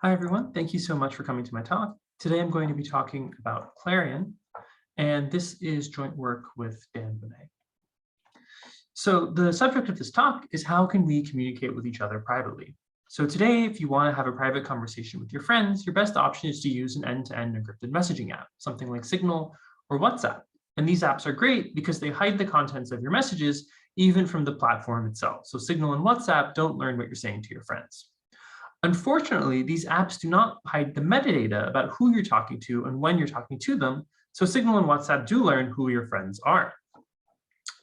Hi, everyone. Thank you so much for coming to my talk. Today, I'm going to be talking about Clarion, and this is joint work with Dan Bonet. So the subject of this talk is how can we communicate with each other privately? So today, if you want to have a private conversation with your friends, your best option is to use an end-to-end encrypted messaging app, something like Signal or WhatsApp. And these apps are great because they hide the contents of your messages, even from the platform itself. So Signal and WhatsApp don't learn what you're saying to your friends. Unfortunately, these apps do not hide the metadata about who you're talking to and when you're talking to them, so Signal and WhatsApp do learn who your friends are.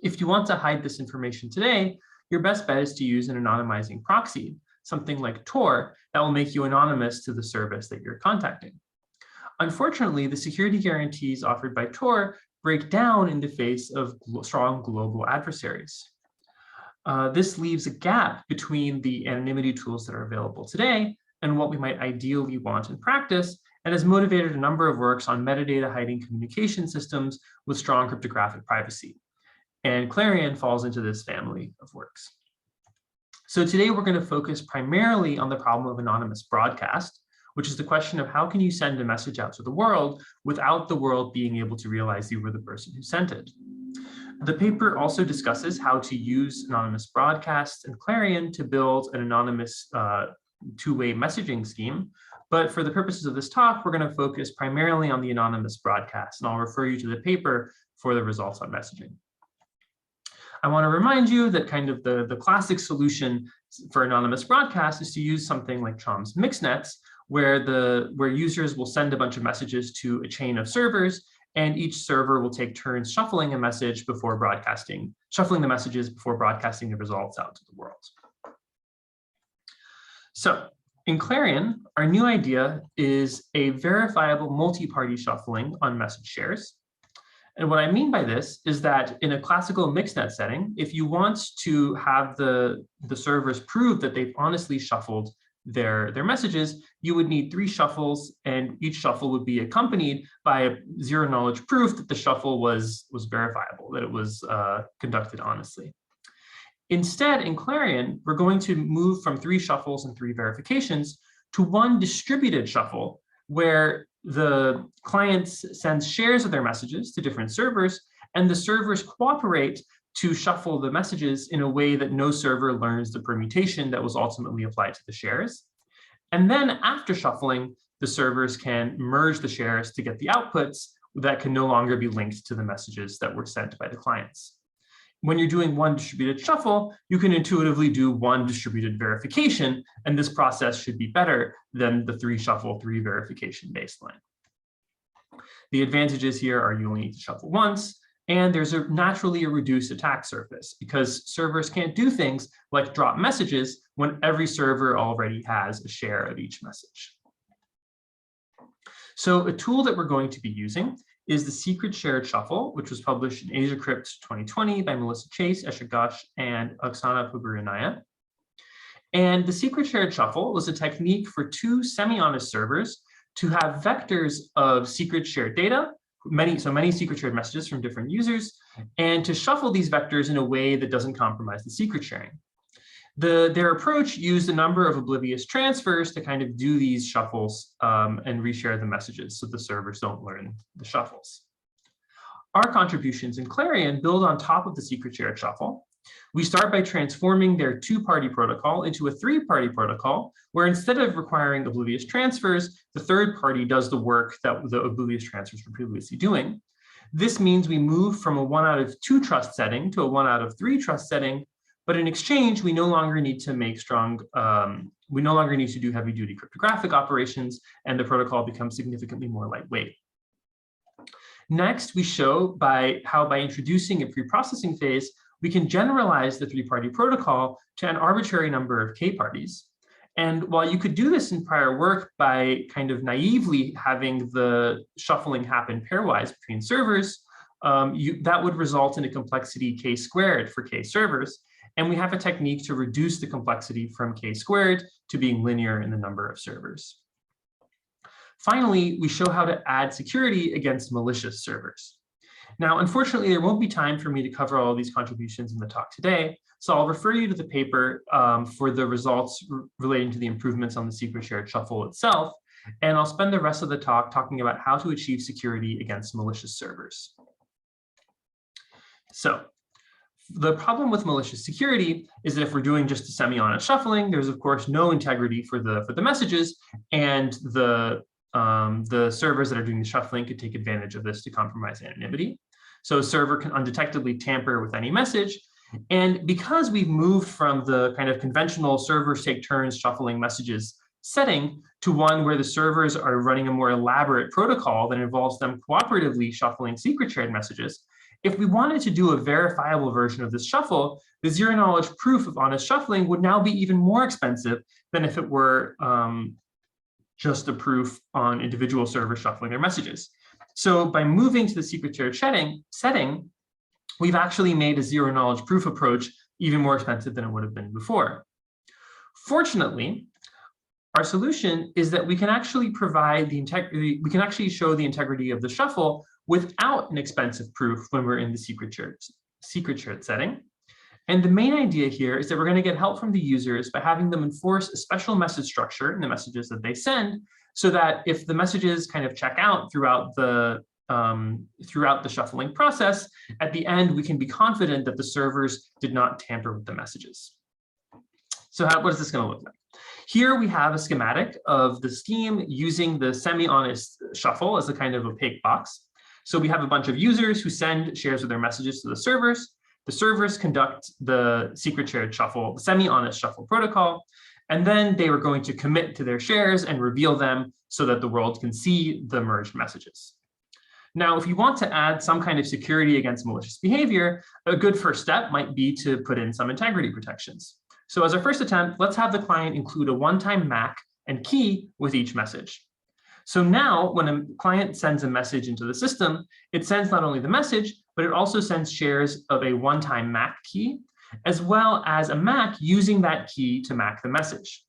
If you want to hide this information today, your best bet is to use an anonymizing proxy, something like Tor, that will make you anonymous to the service that you're contacting. Unfortunately, the security guarantees offered by Tor break down in the face of strong global adversaries. This leaves a gap between the anonymity tools that are available today and what we might ideally want in practice, and has motivated a number of works on metadata-hiding communication systems with strong cryptographic privacy. And Clarion falls into this family of works. So today we're going to focus primarily on the problem of anonymous broadcast, which is the question of how can you send a message out to the world without the world being able to realize you were the person who sent it. The paper also discusses how to use anonymous broadcasts and Clarion to build an anonymous two-way messaging scheme. But for the purposes of this talk, we're going to focus primarily on the anonymous broadcast, and I'll refer you to the paper for the results on messaging. I want to remind you that kind of the classic solution for anonymous broadcast is to use something like Chom's mixnets, where users will send a bunch of messages to a chain of servers, and each server will take turns shuffling a message before broadcasting, shuffling the messages before broadcasting the results out to the world. So in Clarion, our new idea is a verifiable multi-party shuffling on message shares. And what I mean by this is that in a classical mixnet setting, if you want to have the servers prove that they've honestly shuffled their messages, you would need 3 shuffles, and each shuffle would be accompanied by a zero-knowledge proof that the shuffle was verifiable, that it was conducted honestly. Instead, in Clarion, we're going to move from 3 shuffles and 3 verifications to 1 distributed shuffle, where the client sends shares of their messages to different servers, and the servers cooperate to shuffle the messages in a way that no server learns the permutation that was ultimately applied to the shares. And then after shuffling, the servers can merge the shares to get the outputs that can no longer be linked to the messages that were sent by the clients. When you're doing 1 distributed shuffle, you can intuitively do 1 distributed verification, and this process should be better than the 3 shuffle, 3 verification baseline. The advantages here are you only need to shuffle once, and there's naturally a reduced attack surface because servers can't do things like drop messages when every server already has a share of each message. So a tool that we're going to be using is the Secret Shared Shuffle, which was published in AsiaCrypt 2020 by Melissa Chase, Esha Ghosh, and Oksana Poburinaya. And the Secret Shared Shuffle was a technique for 2 semi-honest servers to have vectors of secret shared data, many secret shared messages from different users, and to shuffle these vectors in a way that doesn't compromise the secret sharing. Their approach used a number of oblivious transfers to kind of do these shuffles and reshare the messages so the servers don't learn the shuffles. Our contributions in Clarion build on top of the Secret Shared Shuffle. We start by transforming their 2-party protocol into a 3-party protocol, where instead of requiring oblivious transfers, the 3rd party does the work that the oblivious transfers were previously doing. This means we move from a 1 out of 2 trust setting to a 1 out of 3 trust setting, but in exchange, we no longer need to make we no longer need to do heavy-duty cryptographic operations, and the protocol becomes significantly more lightweight. Next, we show how by introducing a preprocessing phase, we can generalize the 3-party protocol to an arbitrary number of k-parties. And while you could do this in prior work by kind of naively having the shuffling happen pairwise between servers, that would result in a complexity k² for k servers. And we have a technique to reduce the complexity from k² to being linear in the number of servers. Finally, we show how to add security against malicious servers. Now, unfortunately, there won't be time for me to cover all of these contributions in the talk today, so I'll refer you to the paper for the results relating to the improvements on the secret shared shuffle itself, and I'll spend the rest of the talk talking about how to achieve security against malicious servers. So, the problem with malicious security is that if we're doing just a semi-honest shuffling, there's of course no integrity for the messages, and the servers that are doing the shuffling could take advantage of this to compromise anonymity. So a server can undetectably tamper with any message. And because we've moved from the kind of conventional servers take turns shuffling messages setting to one where the servers are running a more elaborate protocol that involves them cooperatively shuffling secret shared messages, if we wanted to do a verifiable version of this shuffle, the zero-knowledge proof of honest shuffling would now be even more expensive than if it were just a proof on individual servers shuffling their messages. So by moving to the secret shared setting, we've actually made a zero-knowledge proof approach even more expensive than it would have been before. Fortunately, our solution is that we can actually provide the integrity, we can actually show the integrity of the shuffle without an expensive proof when we're in the secret shared setting. And the main idea here is that we're going to get help from the users by having them enforce a special message structure in the messages that they send, so that if the messages kind of check out throughout the shuffling process, at the end we can be confident that the servers did not tamper with the messages. So what is this going to look like? Here we have a schematic of the scheme using the semi-honest shuffle as a kind of opaque box. So we have a bunch of users who send shares of their messages to the servers. The servers conduct the secret shared shuffle, the semi-honest shuffle protocol, and then they were going to commit to their shares and reveal them so that the world can see the merged messages. Now, if you want to add some kind of security against malicious behavior, a good first step might be to put in some integrity protections. So as our first attempt, let's have the client include a one-time MAC and key with each message. So now when a client sends a message into the system, it sends not only the message, but it also sends shares of a one-time MAC key, as well as a MAC using that key to MAC the message.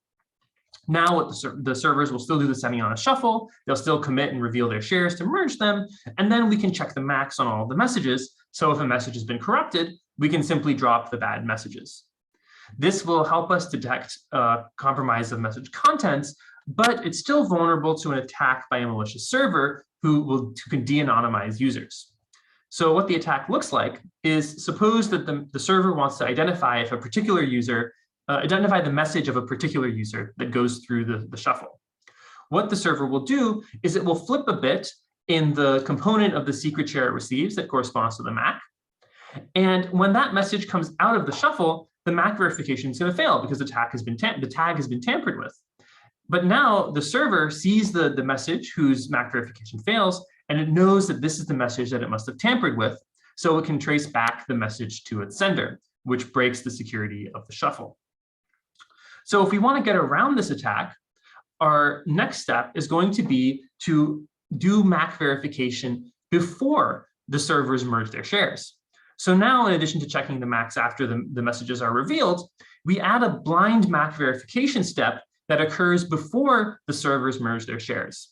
Now what the servers will still do the semi-honest shuffle, they'll still commit and reveal their shares to merge them, and then we can check the MACs on all of the messages. So if a message has been corrupted, we can simply drop the bad messages. This will help us detect compromise of message contents, but it's still vulnerable to an attack by a malicious server who can de-anonymize users. So what the attack looks like is, suppose that the server wants to identify if a particular user, identify the message of a particular user that goes through the shuffle. What the server will do is it will flip a bit in the component of the secret share it receives that corresponds to the MAC. And when that message comes out of the shuffle, the MAC verification is going to fail because the tag has been tampered with. But now the server sees the message whose MAC verification fails, and it knows that this is the message that it must have tampered with, so it can trace back the message to its sender, which breaks the security of the shuffle. So if we want to get around this attack, our next step is going to be to do MAC verification before the servers merge their shares. So now, in addition to checking the MACs after the messages are revealed, we add a blind MAC verification step that occurs before the servers merge their shares.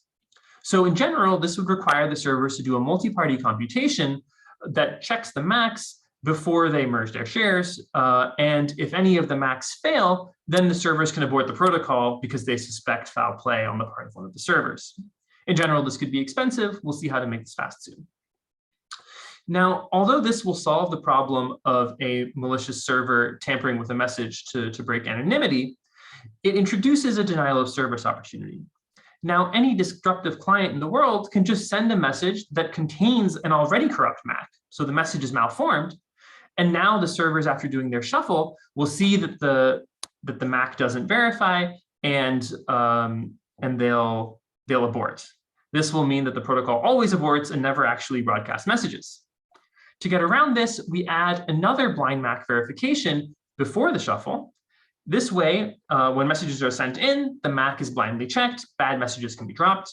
So in general, this would require the servers to do a multi-party computation that checks the MACs before they merge their shares. And if any of the MACs fail, then the servers can abort the protocol because they suspect foul play on the part of one of the servers. In general, this could be expensive. We'll see how to make this fast soon. Now, although this will solve the problem of a malicious server tampering with a message to break anonymity, it introduces a denial of service opportunity. Now, any disruptive client in the world can just send a message that contains an already corrupt MAC, so the message is malformed, and now the servers, after doing their shuffle, will see that the MAC doesn't verify, and they'll abort. This will mean that the protocol always aborts and never actually broadcasts messages. To get around this, we add another blind MAC verification before the shuffle. This way, when messages are sent in, the MAC is blindly checked, bad messages can be dropped.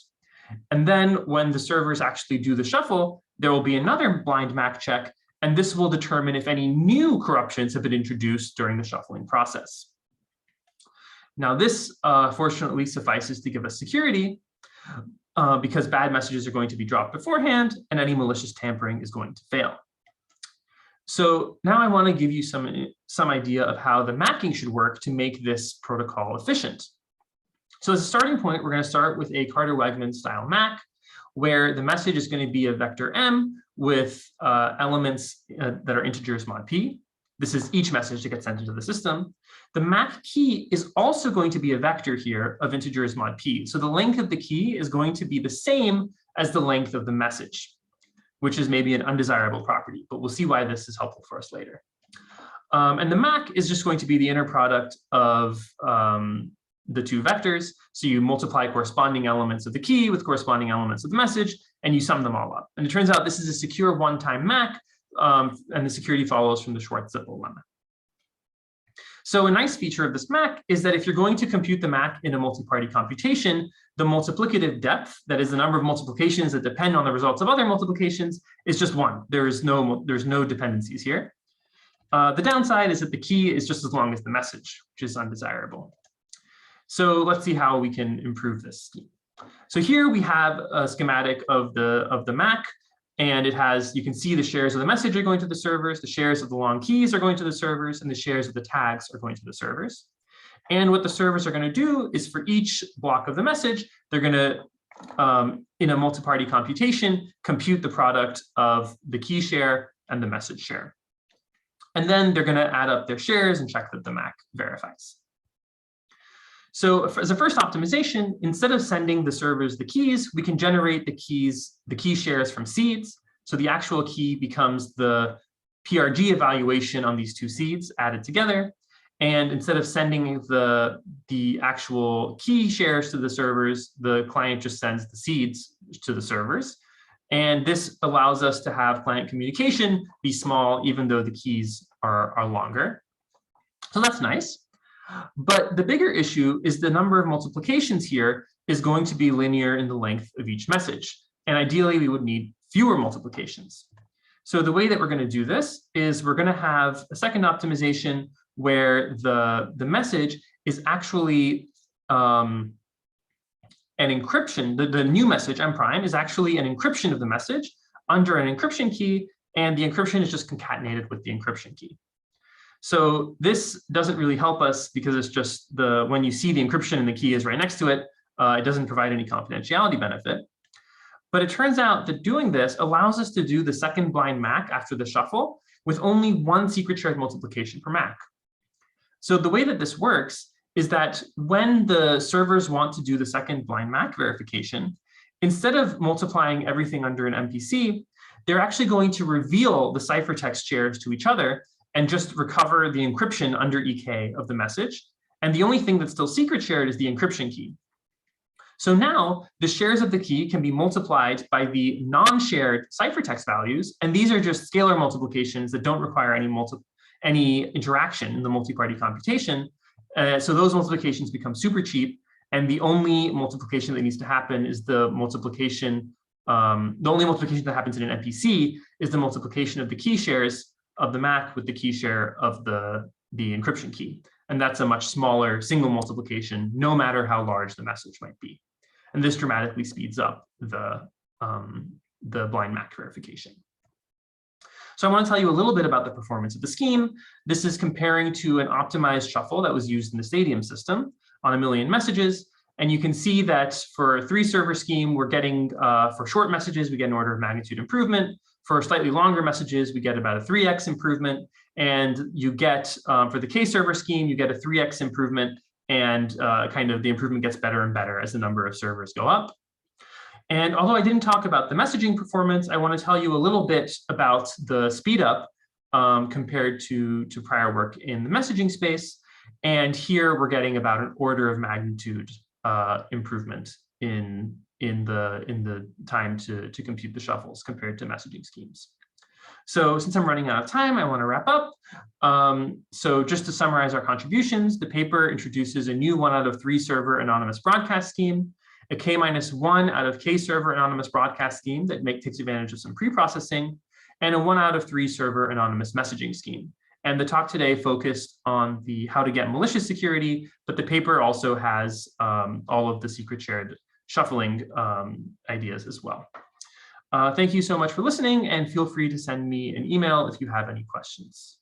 And then when the servers actually do the shuffle, there will be another blind MAC check, and this will determine if any new corruptions have been introduced during the shuffling process. Now this, fortunately, suffices to give us security, because bad messages are going to be dropped beforehand and any malicious tampering is going to fail. So now I want to give you some idea of how the macking should work to make this protocol efficient. So as a starting point, we're going to start with a Carter-Wegman style mac, where the message is going to be a vector m with elements that are integers mod p. This is each message that gets sent into the system. The mac key is also going to be a vector here of integers mod p. So the length of the key is going to be the same as the length of the message, which is maybe an undesirable property, but we'll see why this is helpful for us later. And the mac is just going to be the inner product of the two vectors. So you multiply corresponding elements of the key with corresponding elements of the message, and you sum them all up. And it turns out this is a secure one-time mac, and the security follows from the Schwartz-Zippel lemma. So a nice feature of this mac is that if you're going to compute the mac in a multi-party computation, the multiplicative depth, that is the number of multiplications that depend on the results of other multiplications, is just one. There's no dependencies here. The downside is that the key is just as long as the message, which is undesirable. So let's see how we can improve this scheme. So here we have a schematic of the mac, and it has, you can see the shares of the message are going to the servers, the shares of the long keys are going to the servers, and the shares of the tags are going to the servers. And what the servers are going to do is for each block of the message, they're going to, in a multi-party computation, compute the product of the key share and the message share. And then they're going to add up their shares and check that the mac verifies. So as a first optimization, instead of sending the servers the keys, we can generate the key shares from seeds. So the actual key becomes the PRG evaluation on these two seeds added together. And instead of sending the actual key shares to the servers, the client just sends the seeds to the servers. And this allows us to have client communication be small, even though the keys are longer. So that's nice. But the bigger issue is the number of multiplications here is going to be linear in the length of each message. And ideally, we would need fewer multiplications. So the way that we're going to do this is we're going to have a second optimization where the message is actually an encryption. The new message, M prime, is actually an encryption of the message under an encryption key, and the encryption is just concatenated with the encryption key. So this doesn't really help us because it's just when you see the encryption and the key is right next to it, it doesn't provide any confidentiality benefit. But it turns out that doing this allows us to do the second blind mac after the shuffle with only one secret shared multiplication per mac. So the way that this works is that when the servers want to do the second blind mac verification, instead of multiplying everything under an MPC, they're actually going to reveal the ciphertext shares to each other and just recover the encryption under EK of the message. And the only thing that's still secret shared is the encryption key. So now the shares of the key can be multiplied by the non-shared ciphertext values. And these are just scalar multiplications that don't require any interaction in the multi-party computation. So those multiplications become super cheap. And the only multiplication that needs to happen is the multiplication. The only multiplication that happens in an MPC is the multiplication of the key shares of the mac with the key share of the encryption key. And that's a much smaller single multiplication, no matter how large the message might be. And this dramatically speeds up the blind mac verification. So I want to tell you a little bit about the performance of the scheme. This is comparing to an optimized shuffle that was used in the Stadium system on 1 million messages. And you can see that for a 3-server scheme, we're getting, for short messages, we get an order of magnitude improvement. For slightly longer messages, we get about a 3x improvement. And you get, for the K-server scheme, you get a 3x improvement. And kind of the improvement gets better and better as the number of servers go up. And although I didn't talk about the messaging performance, I want to tell you a little bit about the speed up compared to prior work in the messaging space. And here we're getting about an order of magnitude improvement in the time to compute the shuffles compared to messaging schemes. So since I'm running out of time, I want to wrap up. So just to summarize our contributions, the paper introduces a new 1 out of 3 server anonymous broadcast scheme, a K-1 out of K server anonymous broadcast scheme that takes advantage of some preprocessing, and a 1 out of 3 server anonymous messaging scheme. And the talk today focused on the how to get malicious security, but the paper also has all of the secret shared shuffling ideas as well. Thank you so much for listening, and feel free to send me an email if you have any questions.